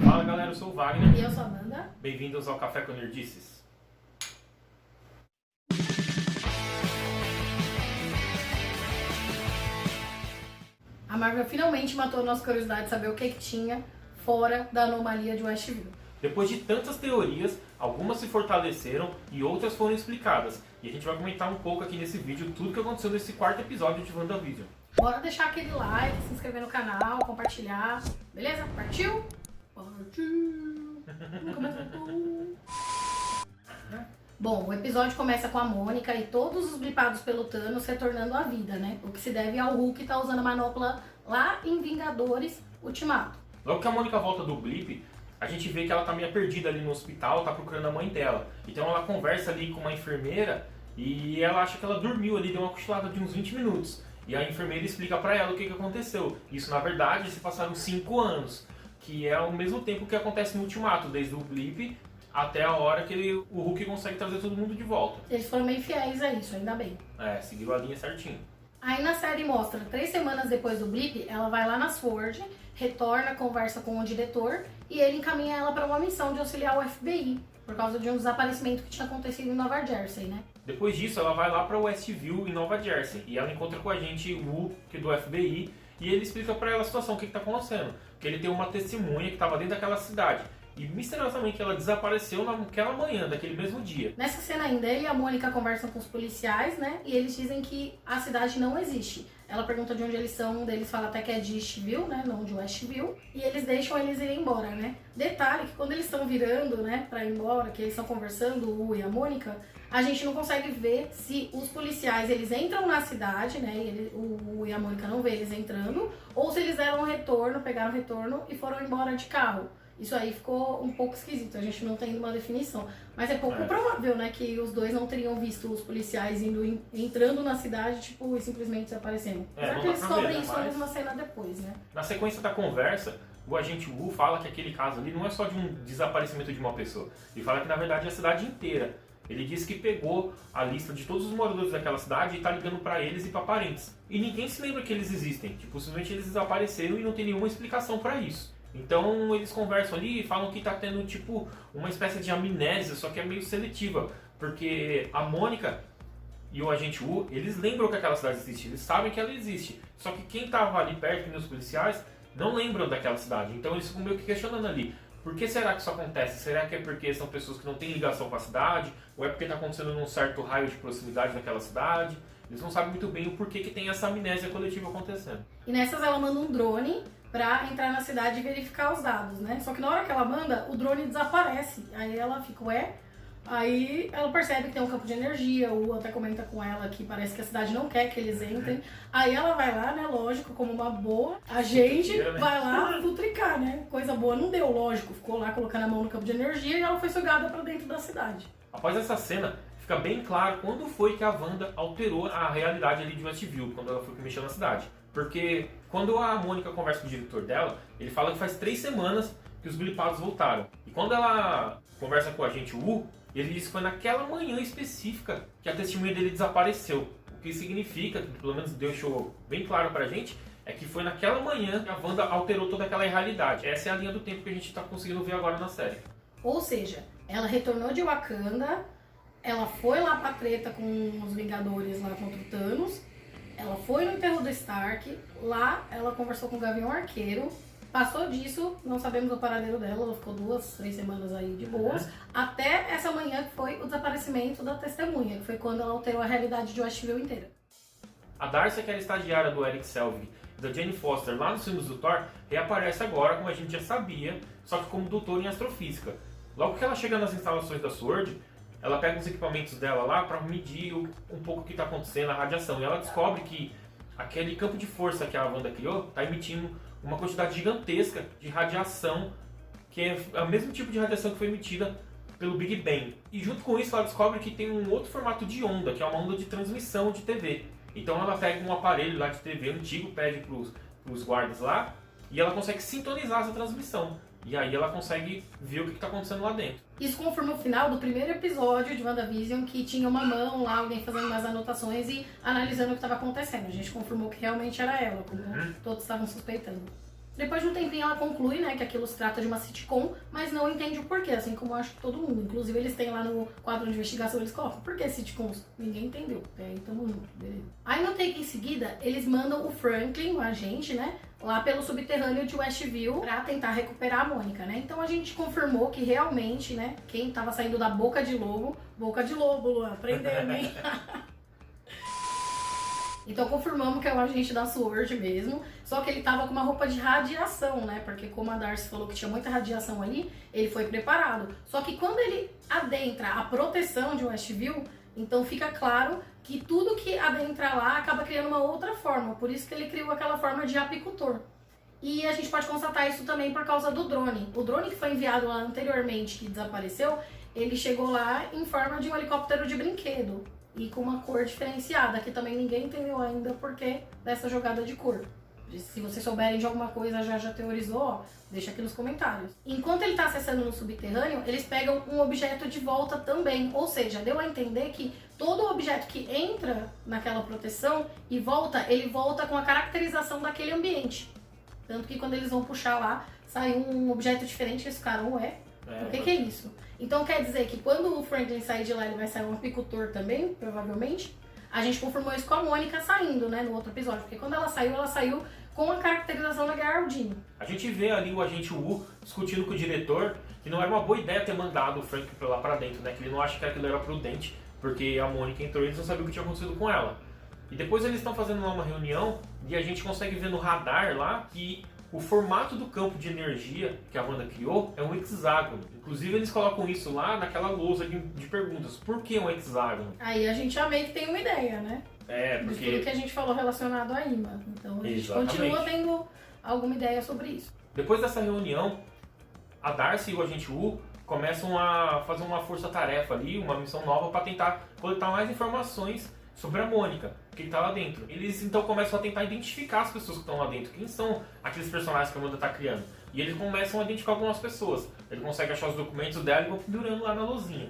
Fala galera, eu sou o Wagner. E eu sou a Amanda. Bem-vindos ao Café com Nerdices. A Marvel finalmente matou a nossa curiosidade de saber o que tinha fora da anomalia de Westview. Depois de tantas teorias, algumas se fortaleceram e outras foram explicadas. E a gente vai comentar um pouco aqui nesse vídeo tudo que aconteceu nesse quarto episódio de WandaVision. Bora deixar aquele like, se inscrever no canal, compartilhar. Beleza? Partiu? Partiu! Bom, o episódio começa com a Mônica e todos os blipados pelo Thanos retornando à vida, né? O que se deve ao Hulk estar usando a manopla lá em Vingadores Ultimato. Logo que a Mônica volta do blip, a gente vê que ela tá meio perdida ali no hospital, tá procurando a mãe dela. Então ela conversa ali com uma enfermeira e ela acha que ela dormiu ali, deu uma cochilada de uns 20 minutos. E a enfermeira explica pra ela o que aconteceu. Isso, na verdade, se passaram 5 anos, que é o mesmo tempo que acontece no Ultimato, desde o blip até a hora que o Hulk consegue trazer todo mundo de volta. Eles foram meio fiéis a isso, ainda bem. É, seguiu a linha certinho. Aí na série mostra, 3 semanas depois do blip, ela vai lá na SWORD, retorna, conversa com o diretor e ele encaminha ela para uma missão de auxiliar o FBI, por causa de um desaparecimento que tinha acontecido em Nova Jersey, né? Depois disso, ela vai lá para Westview, em Nova Jersey, e ela encontra com a agente Wu, que é do FBI, e ele explica para ela a situação, o que está acontecendo. Que ele tem uma testemunha que estava dentro daquela cidade. E misteriosamente ela desapareceu naquela manhã, daquele mesmo dia. Nessa cena ainda, ele e a Mônica conversam com os policiais, né? E eles dizem que a cidade não existe. Ela pergunta de onde eles são, um deles fala até que é de Eastview, né? Não de Westview. E eles deixam eles irem embora, né? Detalhe que quando eles estão virando, né, pra ir embora, que eles estão conversando, o Wu e a Mônica, a gente não consegue ver se os policiais, eles entram na cidade, né? E o Wu e a Mônica não vê eles entrando, ou se eles deram um retorno, pegaram um retorno e foram embora de carro. Isso aí ficou um pouco esquisito, a gente não tem uma definição. Mas é pouco provável, né, que os dois não teriam visto os policiais entrando na cidade, tipo, e simplesmente desaparecendo. Apesar que eles descobrem isso em uma cena depois, né? Na sequência da conversa, o agente Wu fala que aquele caso ali não é só de um desaparecimento de uma pessoa. Ele fala que, na verdade, é a cidade inteira. Ele disse que pegou a lista de todos os moradores daquela cidade e tá ligando pra eles e pra parentes. E ninguém se lembra que eles existem. Tipo, simplesmente eles desapareceram e não tem nenhuma explicação pra isso. Então eles conversam ali e falam que tá tendo tipo uma espécie de amnésia, só que é meio seletiva, porque a Mônica e o agente Wu, eles lembram que aquela cidade existe, eles sabem que ela existe, só que quem tava ali perto, que os policiais, não lembram daquela cidade, então eles ficam meio que questionando ali, por que será que isso acontece? Será que é porque são pessoas que não têm ligação com a cidade, ou é porque tá acontecendo num certo raio de proximidade daquela cidade? Eles não sabem muito bem o porquê que tem essa amnésia coletiva acontecendo. E nessas ela manda um drone pra entrar na cidade e verificar os dados, né? Só que na hora que ela manda, o drone desaparece. Aí ela fica, ué? Aí ela percebe que tem um campo de energia, o até comenta com ela que parece que a cidade não quer que eles entrem. Aí ela vai lá, né, lógico, como uma boa agente, vai lá futricar, né? Coisa boa não deu, lógico. Ficou lá colocando a mão no campo de energia e ela foi sugada pra dentro da cidade. Após essa cena, fica bem claro quando foi que a Wanda alterou a realidade ali de Westview, quando ela foi que mexeu na cidade. Porque quando a Mônica conversa com o diretor dela, ele fala que faz 3 semanas que os blipados voltaram. E quando ela conversa com o agente Wu, ele diz que foi naquela manhã específica que a testemunha dele desapareceu. O que significa, que pelo menos deixou bem claro pra gente, é que foi naquela manhã que a Wanda alterou toda aquela realidade. Essa é a linha do tempo que a gente tá conseguindo ver agora na série. Ou seja, ela retornou de Wakanda, ela foi lá pra treta com os Vingadores lá contra o Thanos, ela foi no enterro do Stark, lá ela conversou com o Gavião Arqueiro, passou disso, não sabemos o paradeiro dela, ela ficou 2, 3 semanas aí de boas, até essa manhã que foi o desaparecimento da testemunha, que foi quando ela alterou a realidade de Westview inteira. A Darcy, que era estagiária do Eric Selvig e da Jane Foster lá nos filmes do Thor, reaparece agora, como a gente já sabia, só que como doutora em astrofísica. Logo que ela chega nas instalações da SWORD, ela pega os equipamentos dela lá para medir um pouco o que está acontecendo, a radiação. E ela descobre que aquele campo de força que a Wanda criou está emitindo uma quantidade gigantesca de radiação, que é o mesmo tipo de radiação que foi emitida pelo Big Bang. E junto com isso ela descobre que tem um outro formato de onda, que é uma onda de transmissão de TV. Então ela pega um aparelho lá de TV antigo, pede para os guardas lá, e ela consegue sintonizar essa transmissão. E aí ela consegue ver o que está acontecendo lá dentro. Isso confirma o final do primeiro episódio de WandaVision, que tinha uma mão lá, alguém fazendo umas anotações e analisando o que estava acontecendo. A gente confirmou que realmente era ela, como todos estavam suspeitando. Depois de um tempinho ela conclui, né, que aquilo se trata de uma sitcom, mas não entende o porquê, assim como eu acho que todo mundo. Inclusive eles têm lá no quadro de investigação, eles colocam, por que sitcoms? Ninguém entendeu. Aí tamo junto, beleza. Aí no take em seguida, eles mandam o Franklin, o agente, né, lá pelo subterrâneo de Westview pra tentar recuperar a Mônica, né? Então a gente confirmou que realmente, né, quem tava saindo da boca de lobo, Luan, aprendendo, hein? Então confirmamos que é o agente da SWORD mesmo, só que ele tava com uma roupa de radiação, né? Porque como a Darcy falou que tinha muita radiação ali, ele foi preparado. Só que quando ele adentra a proteção de Westview, então fica claro que tudo que adentra lá acaba criando uma outra forma, por isso que ele criou aquela forma de apicultor. E a gente pode constatar isso também por causa do drone. O drone que foi enviado lá anteriormente, que desapareceu, ele chegou lá em forma de um helicóptero de brinquedo. E com uma cor diferenciada, que também ninguém entendeu ainda porque dessa jogada de cor. Se vocês souberem de alguma coisa, já teorizou, ó, deixa aqui nos comentários. Enquanto ele está acessando no subterrâneo, eles pegam um objeto de volta também. Ou seja, deu a entender que todo objeto que entra naquela proteção e volta, ele volta com a caracterização daquele ambiente. Tanto que quando eles vão puxar lá, sai um objeto diferente, eles ficaram, ué, o que é isso? Então quer dizer que quando o Franklin sair de lá, ele vai sair um apicultor também, provavelmente. A gente confirmou isso com a Mônica saindo, né, no outro episódio. Porque quando ela saiu com a caracterização da Geraldine. A gente vê ali o agente Wu discutindo com o diretor que não era uma boa ideia ter mandado o Franklin lá pra dentro, né? Que ele não acha que aquilo era prudente, porque a Mônica entrou e eles não sabiam o que tinha acontecido com ela. E depois eles estão fazendo lá uma reunião e a gente consegue ver no radar lá que o formato do campo de energia que a Wanda criou é um hexágono. Inclusive eles colocam isso lá naquela lousa de perguntas. Por que um hexágono? Aí a gente já meio que tem uma ideia, né? Porque... De tudo que a gente falou relacionado à IMA. Então a gente continua tendo alguma ideia sobre isso. Depois dessa reunião, a Darcy e o agente Wu começam a fazer uma força-tarefa ali, uma missão nova para tentar coletar mais informações sobre a Mônica, que está lá dentro. Eles então começam a tentar identificar as pessoas que estão lá dentro, quem são aqueles personagens que a Wanda está criando. E eles começam a identificar algumas pessoas. Ele consegue achar os documentos dela e vão pendurando lá na luzinha.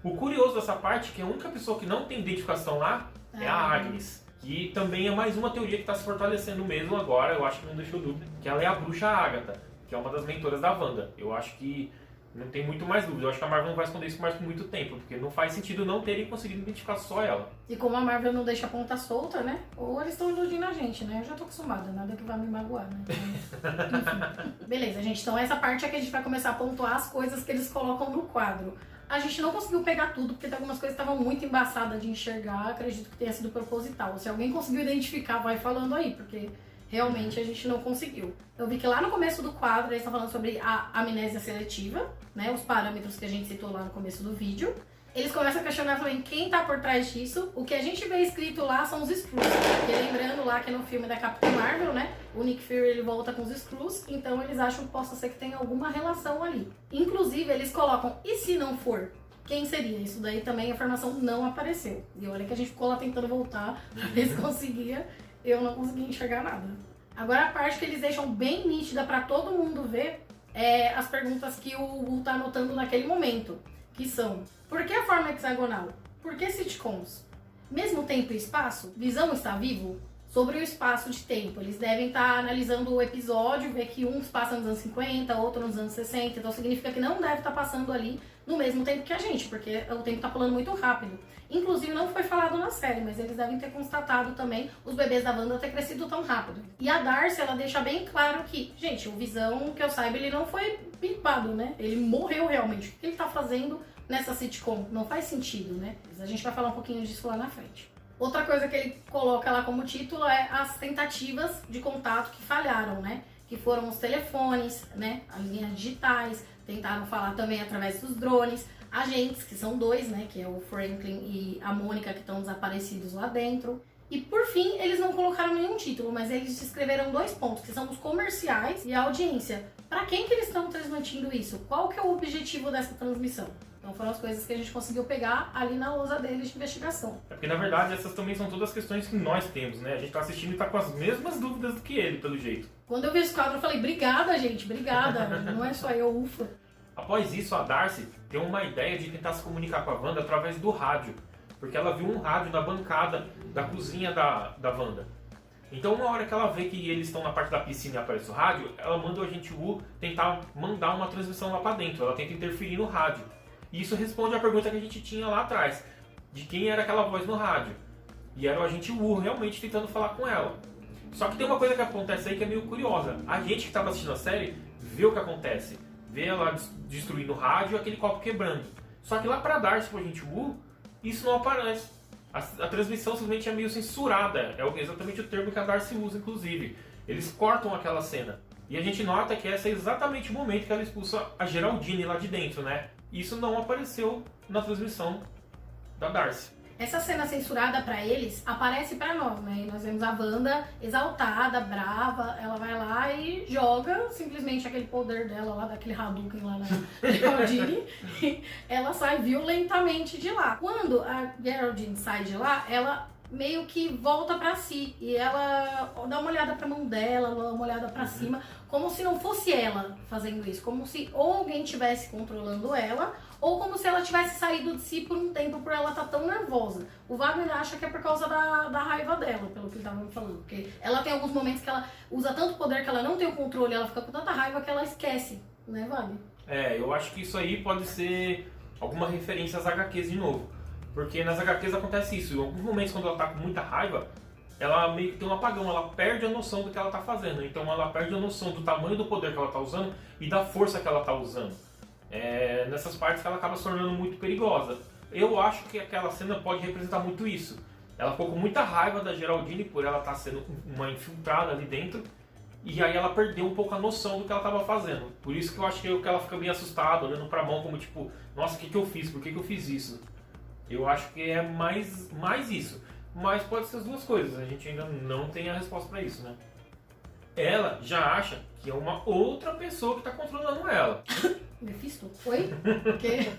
O curioso dessa parte é que a única pessoa que não tem identificação lá é a Agnes, que também é mais uma teoria que está se fortalecendo mesmo agora, eu acho que não deixou dúvida, que ela é a bruxa Agatha, que é uma das mentoras da Wanda. Eu acho que não tem muito mais dúvida. Eu acho que a Marvel não vai esconder isso mais por muito tempo, porque não faz sentido não terem conseguido identificar só ela. E como a Marvel não deixa a ponta solta, né? Ou eles estão iludindo a gente, né? Eu já tô acostumada, nada que vai me magoar, né? Enfim. Beleza, gente. Então essa parte é que a gente vai começar a pontuar as coisas que eles colocam no quadro. A gente não conseguiu pegar tudo, porque tem algumas coisas que estavam muito embaçadas de enxergar. Acredito que tenha sido proposital. Se alguém conseguiu identificar, vai falando aí, porque realmente a gente não conseguiu. Eu vi que lá no começo do quadro eles estão falando sobre a amnésia seletiva, né? Os parâmetros que a gente citou lá no começo do vídeo. Eles começam a questionar também quem tá por trás disso. O que a gente vê escrito lá são os Skrulls. Porque lembrando lá que no filme da Capitã Marvel, né? O Nick Fury ele volta com os Skrulls. Então eles acham que possa ser que tenha alguma relação ali. Inclusive eles colocam, e se não for? Quem seria? Isso daí também a informação não apareceu. E olha que a gente ficou lá tentando voltar. Eles conseguiam. Eu não consegui enxergar nada. Agora a parte que eles deixam bem nítida pra todo mundo ver é as perguntas que o Wu tá anotando naquele momento. Que são: por que a forma hexagonal? Por que sitcoms? Mesmo tempo e espaço? Visão está vivo? Sobre o espaço de tempo, eles devem estar analisando o episódio, ver que um passa nos anos 50, outro nos anos 60, então significa que não deve estar passando ali no mesmo tempo que a gente, porque o tempo está pulando muito rápido. Inclusive não foi falado na série, mas eles devem ter constatado também os bebês da Wanda ter crescido tão rápido. E a Darcy, ela deixa bem claro que, gente, o Visão, que eu saiba, ele não foi pipado, né? Ele morreu realmente. O que ele tá fazendo nessa sitcom? Não faz sentido, né? Mas a gente vai falar um pouquinho disso lá na frente. Outra coisa que ele coloca lá como título é as tentativas de contato que falharam, né? Que foram os telefones, né? As linhas digitais, tentaram falar também através dos drones, agentes, que são dois, né? Que é o Franklin e a Mônica, que estão desaparecidos lá dentro. E por fim, eles não colocaram nenhum título, mas eles descreveram 2 pontos, que são os comerciais e a audiência. Para quem que eles estão transmitindo isso? Qual que é o objetivo dessa transmissão? Então foram as coisas que a gente conseguiu pegar ali na lousa deles de investigação. É porque na verdade essas também são todas as questões que nós temos, né? A gente tá assistindo e tá com as mesmas dúvidas do que ele, pelo jeito. Quando eu vi esse quadro eu falei, obrigada gente, obrigada. Não é só eu, ufa. Após isso, a Darcy tem uma ideia de tentar se comunicar com a Wanda através do rádio. Porque ela viu um rádio na bancada da cozinha da Wanda. Então uma hora que ela vê que eles estão na parte da piscina e aparece o rádio, ela manda o agente Wu tentar mandar uma transmissão lá pra dentro, ela tenta interferir no rádio. E isso responde à pergunta que a gente tinha lá atrás, de quem era aquela voz no rádio. E era o agente Wu realmente tentando falar com ela. Só que tem uma coisa que acontece aí que é meio curiosa. A gente que estava assistindo a série vê o que acontece. Vê ela destruindo o rádio e aquele copo quebrando. Só que lá pra Darcy, pro agente Wu, isso não aparece. A transmissão simplesmente é meio censurada. É exatamente o termo que a Darcy usa, inclusive. Eles cortam aquela cena. E a gente nota que esse é exatamente o momento que ela expulsa a Geraldine lá de dentro, né? Isso não apareceu na transmissão da Darcy. Essa cena censurada pra eles aparece pra nós, né? E nós vemos a Wanda exaltada, brava, ela vai lá e joga simplesmente aquele poder dela lá, daquele Hadouken lá na Geraldine, e ela sai violentamente de lá. Quando a Geraldine sai de lá, ela meio que volta pra si e ela dá uma olhada pra mão dela, dá uma olhada pra cima, como se não fosse ela fazendo isso, como se ou alguém estivesse controlando ela, ou como se ela tivesse saído de si por um tempo por ela estar tão nervosa. O Wagner acha que é por causa da raiva dela, pelo que ele estava me falando. Porque ela tem alguns momentos que ela usa tanto poder que ela não tem o controle, ela fica com tanta raiva que ela esquece, né, Wagner? Eu acho que isso aí pode ser alguma referência às HQs de novo. Porque nas HQs acontece isso. Em alguns momentos, quando ela tá com muita raiva, ela meio que tem um apagão, ela perde a noção do que ela tá fazendo. Então ela perde a noção do tamanho do poder que ela tá usando e da força que ela tá usando. Nessas partes que ela acaba se tornando muito perigosa. Eu acho que aquela cena pode representar muito isso. Ela ficou com muita raiva da Geraldine por ela estar sendo uma infiltrada ali dentro. E aí ela perdeu um pouco a noção do que ela estava fazendo. Por isso que eu acho que ela fica bem assustada, olhando pra mão como tipo, nossa, o que eu fiz? Por que eu fiz isso? Eu acho que é mais isso. Mas pode ser as duas coisas, a gente ainda não tem a resposta pra isso, né? Ela já acha que é uma outra pessoa que está controlando ela. Mephisto? Oi? Que?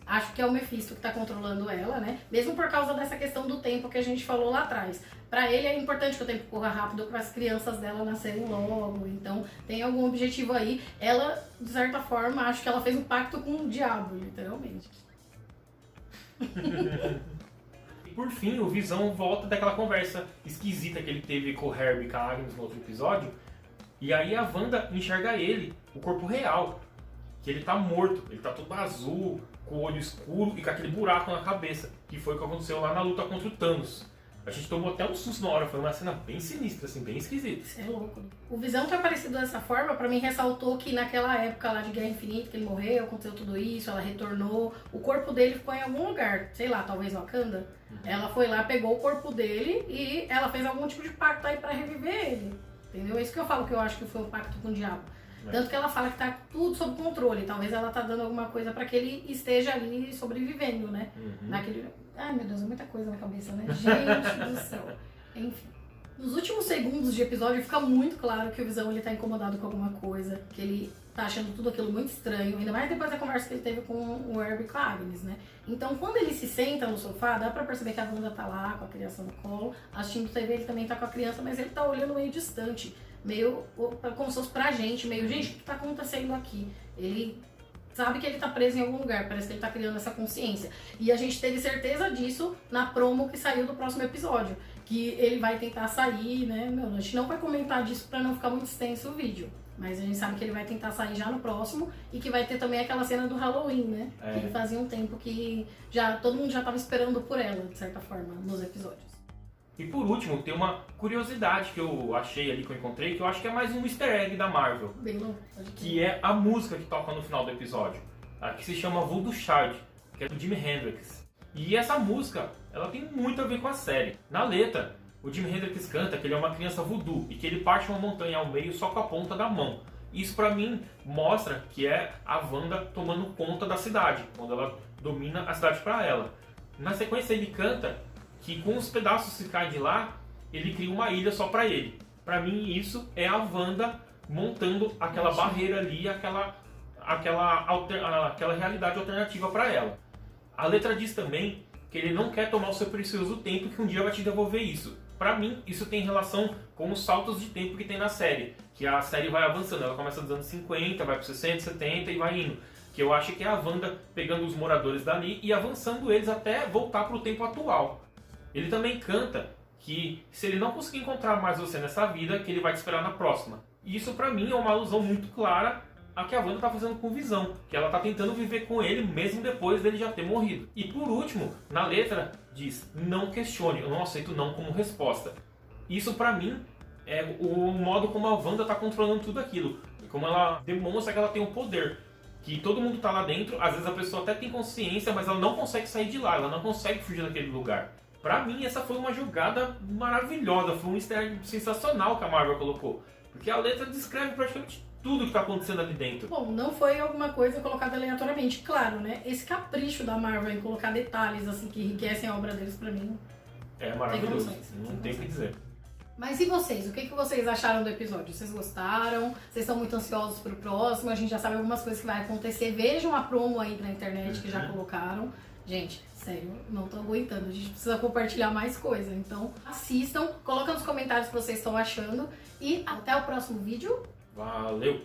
Acho que é o Mephisto que tá controlando ela, né? Mesmo por causa dessa questão do tempo que a gente falou lá atrás. Pra ele é importante que o tempo corra rápido para as crianças dela nascerem logo. Então tem algum objetivo aí. Ela, de certa forma, acho que ela fez um pacto com o diabo, literalmente. E por fim, o Visão volta daquela conversa esquisita que ele teve com o Harry e com a Agnes no outro episódio. E aí a Wanda enxerga ele, o corpo real. Que ele tá morto, ele tá todo azul, com o olho escuro e com aquele buraco na cabeça. Que foi o que aconteceu lá na luta contra o Thanos. A gente tomou até um susto na hora, foi uma cena bem sinistra, assim, bem esquisita. Isso é louco. O Visão ter aparecido dessa forma, pra mim, ressaltou que naquela época lá de Guerra Infinita, que ele morreu, aconteceu tudo isso, ela retornou, o corpo dele ficou em algum lugar, sei lá, talvez Wakanda. Ela foi lá, pegou o corpo dele e ela fez algum tipo de pacto aí pra reviver ele. Entendeu? É isso que eu falo que eu acho que foi um pacto com o diabo. Tanto que ela fala que tá tudo sob controle. Talvez ela tá dando alguma coisa pra que ele esteja ali sobrevivendo, né? Naquele... Ai, meu Deus, é muita coisa na cabeça, né? Gente do céu. Enfim. Nos últimos segundos de episódio fica muito claro que o Visão ele tá incomodado com alguma coisa, que ele tá achando tudo aquilo muito estranho, ainda mais depois da conversa que ele teve com o Herbie e com a Agnes, né? Então, quando ele se senta no sofá, dá pra perceber que a Wanda tá lá com a criança no colo, assistindo TV, ele também tá com a criança, mas ele tá olhando meio distante, meio como se fosse pra gente, meio, gente, o que tá acontecendo aqui? Ele sabe que ele tá preso em algum lugar, parece que ele tá criando essa consciência. E a gente teve certeza disso na promo que saiu do próximo episódio, que ele vai tentar sair, né? Meu, a gente não vai comentar disso pra não ficar muito extenso o vídeo. Mas a gente sabe que ele vai tentar sair já no próximo e que vai ter também aquela cena do Halloween, né? Que fazia um tempo que todo mundo já tava esperando por ela, de certa forma, nos episódios. E por último, tem uma curiosidade que eu achei ali, que eu encontrei, que eu acho que é mais um easter egg da Marvel. Bem louco. Que é a música que toca no final do episódio. Que se chama Voodoo Child, que é do Jimi Hendrix. E essa música, ela tem muito a ver com a série. Na letra, o Jimi Hendrix canta que ele é uma criança voodoo e que ele parte uma montanha ao meio só com a ponta da mão. Isso pra mim mostra que é a Wanda tomando conta da cidade, quando ela domina a cidade pra ela. Na sequência ele canta que com os pedaços que caem de lá, ele cria uma ilha só pra ele. Pra mim isso é a Wanda montando aquela barreira ali, aquela realidade alternativa pra ela. A letra diz também que ele não quer tomar o seu precioso tempo, que um dia vai te devolver isso. Pra mim, isso tem relação com os saltos de tempo que tem na série. Que a série vai avançando, ela começa dos anos 50, vai para 60, 70 e vai indo. Que eu acho que é a Wanda pegando os moradores dali e avançando eles até voltar para o tempo atual. Ele também canta que se ele não conseguir encontrar mais você nessa vida, que ele vai te esperar na próxima. E isso pra mim é uma alusão muito clara a que a Wanda tá fazendo com Visão, que ela tá tentando viver com ele mesmo depois dele já ter morrido. E por último, na letra diz: não questione, eu não aceito não como resposta. Isso pra mim é o modo como a Wanda tá controlando tudo aquilo, como ela demonstra que ela tem o poder, que todo mundo tá lá dentro, às vezes a pessoa até tem consciência, mas ela não consegue sair de lá, ela não consegue fugir daquele lugar. Pra mim essa foi uma jogada maravilhosa, foi um easter egg sensacional que a Marvel colocou, porque a letra descreve praticamente tudo que tá acontecendo ali dentro. Bom, não foi alguma coisa colocada aleatoriamente, claro, né? Esse capricho da Marvel em colocar detalhes assim que enriquecem a obra deles, pra mim, É maravilhoso, condições, não tem tem o que dizer. Mas e vocês? O que vocês acharam do episódio? Vocês gostaram? Vocês estão muito ansiosos pro próximo? A gente já sabe algumas coisas que vai acontecer. Vejam a promo aí na internet que já colocaram. Gente, sério, não tô aguentando. A gente precisa compartilhar mais coisa. Então, assistam, coloca nos comentários o que vocês estão achando. E até o próximo vídeo. Valeu!